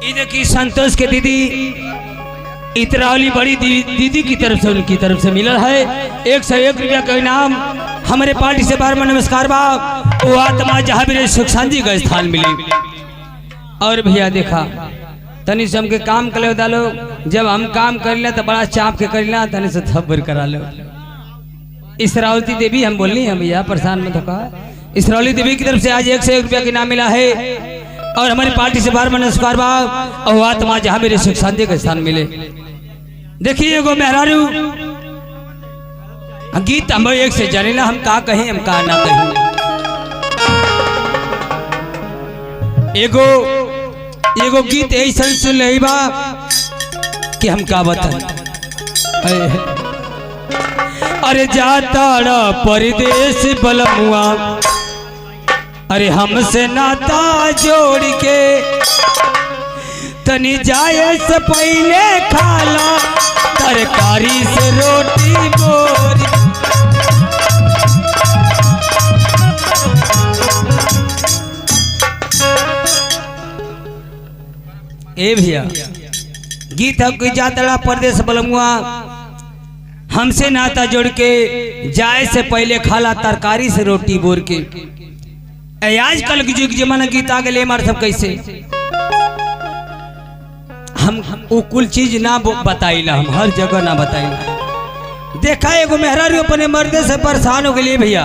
ये देखिए संतोष के दीदी इतरावली बड़ी दीदी की तरफ से उनकी तरफ से मिला है 101 रुपया का इनाम। हमारे पार्टी से बार बार नमस्कार बा। वो आत्मा जहाँ भी सुख शांति का स्थान मिले। और भैया देखा तनी से हमके काम कर डालो, जब हम काम कर ले तो बड़ा चाप के कर ला, तनी से थप्पड़ करा लो। इसरावती देवी हम बोलनी है भैया, परेशान मत होगा। इसरावली देवी की तरफ से आज 101 रुपया का इनाम मिला है। और हमारी पार्टी से बार बार नमस्कार बा। और आत्मा जहाँ मेरे सुख शांति का स्थान मिले। देखिए एगो मेहरारू गीत हम एक से जाने ना, हम का कहें हम का ना कहें। एगो गीत ऐसा सुन ले बा कि हम का बताएं। अरे जाता परदेश बलमुआ, अरे हमसे नाता जोड़ के तनी जाए से पहले खाला तरकारी से रोटी बोरी। ए भैया गीत है कि जातड़ा परदेश बलमुआ, हमसे नाता जोड़ के जाए से पहले खाला तरकारी से रोटी बोर के। आजकल के युग जमाना गीत आ गए मार सब कैसे हम वो कुल चीज ना बताइला, हम हर जगह ना बताइला। देखा एगो मेहरारू अपने मर्दे से परेशान हो गई भैया,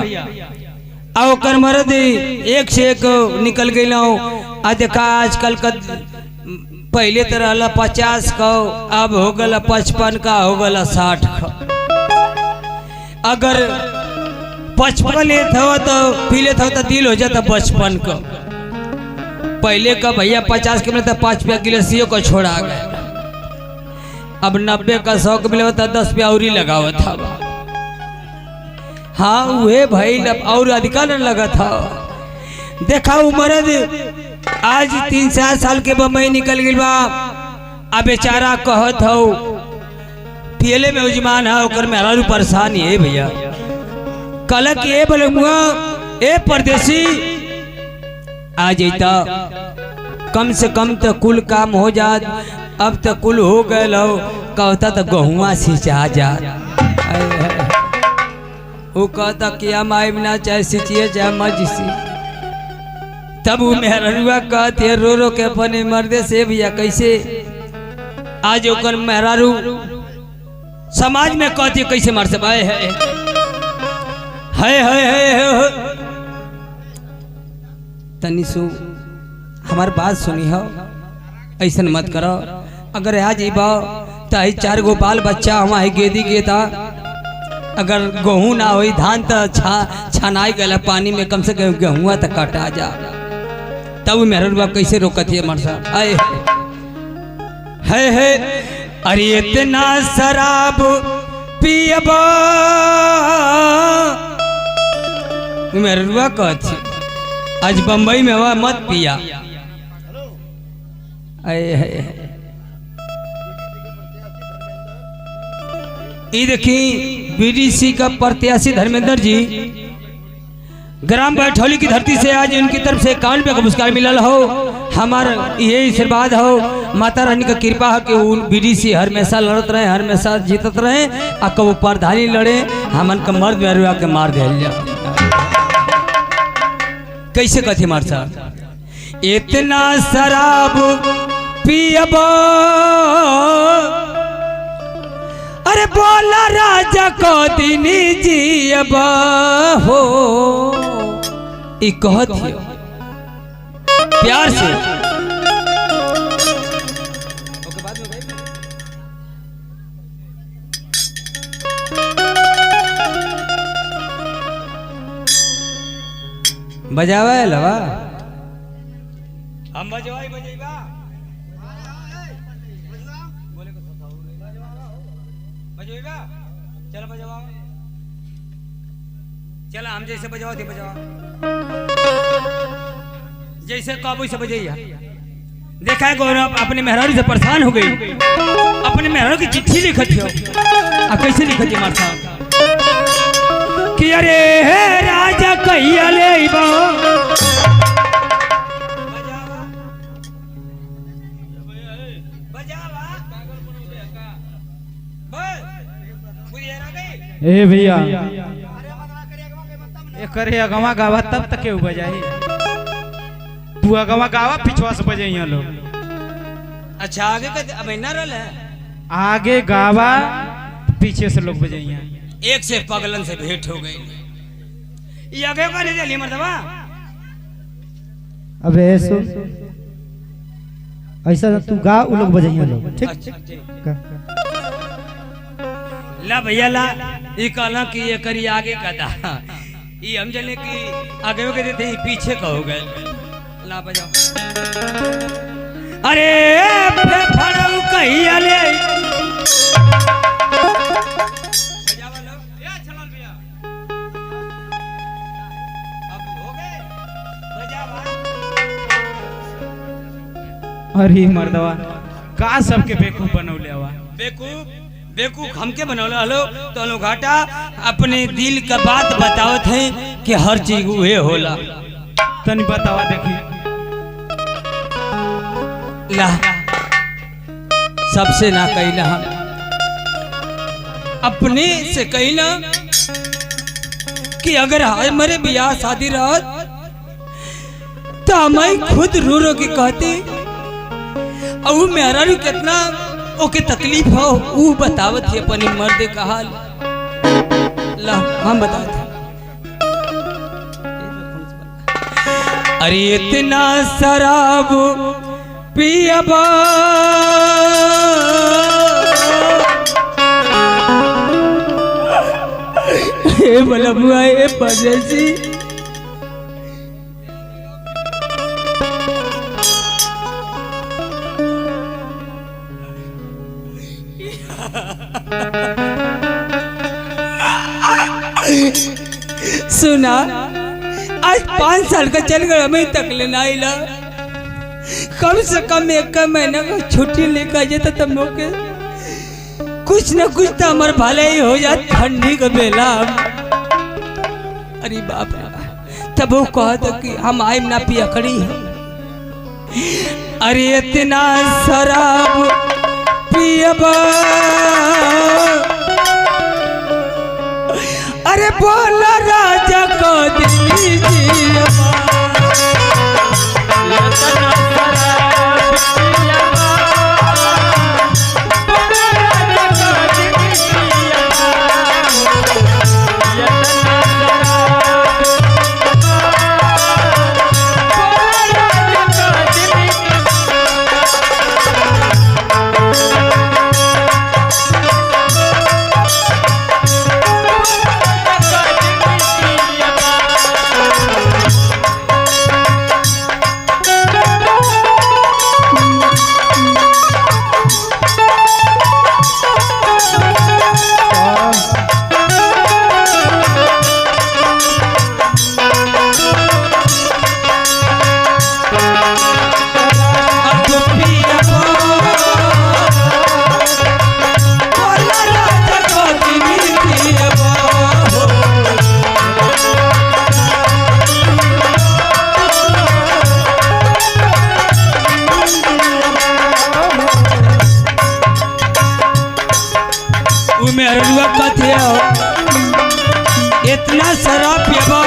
और कर मर्द एक से एक निकल गई। आ देखा आजकल का पहले तो रहा 50 का, अब हो गला 55 का, हो गला 60 का। अगर 55 लेत हो तो पी लेत हो तो दिल हो जाता 55 का। पहले का भैया 50 के मिले तो 5 रुपया गिलासियों को छोड़ा गया। अब 90 का 100 के मिले तो 10 रुपया और ही लगावा था। हाँ वह भाई और अधिकार लगा था। देखा उम्र आज 3-4 साल के बम्बई निकल गई बा। अब बेचारा कहत हो पियले में उजमान है, ओकर मेहरारू परेशान है भैया। कल के बलमुआ ए परदेसी आ जाता, कम से कम तो कुल काम हो जात। अब तो कुल हो गए लो, कहता तो गहुआ सिंचा जा। वो कहता क्या माई ना चाहे सिंचिए चाहे मजिसी। तब वो मेहरारुआ कहते रो रो के अपने मर्दे से भैया कैसे आज ओकर मेहरारू समाज में कहती कैसे मर सब है तनी सु हमार बात सुनी हो, ऐसा मत करो। अगर आज तो 4 गो बाल बच्चा हमारे गेदी के था। अगर गेहूँ ना हो धान तो छनाई गला पानी में, कम से कम गेहूँ तो कटा जा। तब मेहरुआ कैसे रोकती है मरसा है। अरे इतना शराब पियबा मेहरुआ कहती आज बम्बई में हुआ मत पिया। ये देखी बीडीसी का प्रत्याशी धर्मेंद्र जी ग्राम बैठौली की धरती से आज उनकी तरफ से 51 रुपये का पुरस्कार मिलल हो। हमारा ये आशीर्वाद हो, माता रानी का कृपा है कि बीडीसी हमेशा लड़त रहे, हमेशा जीतत रहे। आ कब प्रधानी लड़े हमन का मर्द मेहरुआ के मार दिया। कैसे कथी मार साहब इतना शराब पियबा, अरे बोला राजा को दिन जियबा हो। कहत प्यार से बजावा है लवा हम बजवाई बजेगा बजेगा। चल बजवाओ, चल हम जैसे बजवाओ थे बजवाओ, जैसे काबू से बजैया। देखा है गौरव अपने मेहरारू से परेशान हो गई, अपने मेहरारू की चिट्ठी लिखत हो। कैसे लिखत है मार साहब कि अरे हे राजा कहिया ले ए भैया करे अगवा गावा तब तक के बजाई तू अगवा गावा पिछवा से बजाइया लोग। अच्छा आगे का अब ना रल है आगे गावा पीछे से लोग बजाइया। एक से पगलन से भेंट हो गई ये आगे का नहीं चली मर्दवा। अबे सुन ऐसा तू गा उ लोग बजाइया लोग ठीक अच्छा, ला भैया ला ये कहला कि ये करी आगे का था ये हम जने कि आगे के देते ही पीछे का हो गए। ला बजाओ अरे फड़ऊ कहिया ले बजावा लो या चलल भैया अब हो गए बजावा। अरे मर्दवा का सबके बेवकूफ बनौले हवा। बेवकूफ बेवकूफ हमके बनौला हलो तो लोग घाटा अपने दिल का बात बतावत है कि हर चीज उहे होला। तनी बतावा देखी ला सबसे ना कहना हम अपने से कहना कि अगर हमारे ब्याह शादी रहत तो मैं खुद रो रो के कहती और मेरा भी कितना ओके तकलीफ हो वो बतावत है अपनी मर्द का हाल। ला हम बताते अरे इतना शराब पियबा हे बलबुआ ए परदेसी सुना आज 5 साल का चल गया मैं तक लेना आइला कम से कम 1 महीना का छुट्टी लेकर जाता तब मौके कुछ न कुछ तो हमारे भले ही हो जाए ठंडी का बेला। अरे बाप रे तब वो कहता कि हम आइम ना पिया खड़ी अरे इतना शराब पियबा अरे बोला राजा को इतना शराब पियबा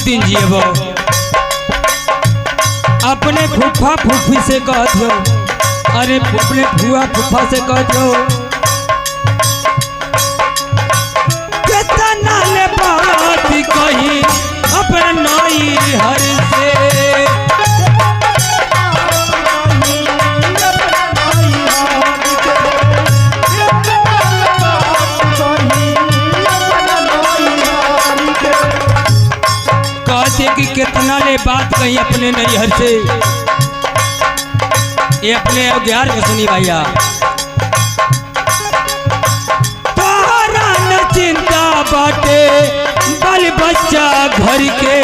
दिन जियबो अपने फूफा फूफी से कहत हो अरे अपने फुआ फूफा से कहत हो कितना ले बात कही अपने नई हर से कि कितना ले बात कही अपने नैहर से ये अपने अग्यार के सुनी भैया तारा न चिंता बाटे बाल बच्चा घर के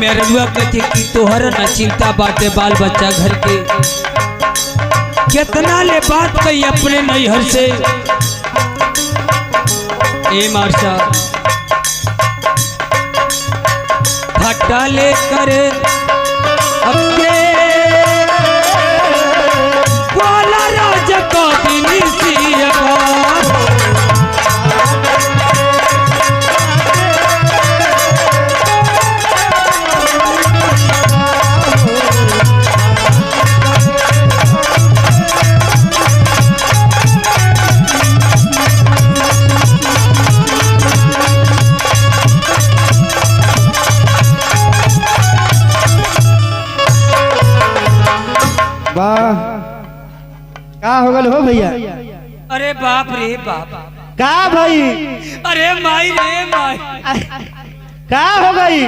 मेहरुआ कहती कि तोहर न चिंता बाटे बाल बच्चा घर के, कितना ले बात कही अपने नैहर से। ए मारसा फटा ले करे अपने बोला राजा को दिनिसिया वाह का हो गल हो भैया? अरे बाप रे बाप, का भाई? अरे माई रे माई, का हो गई?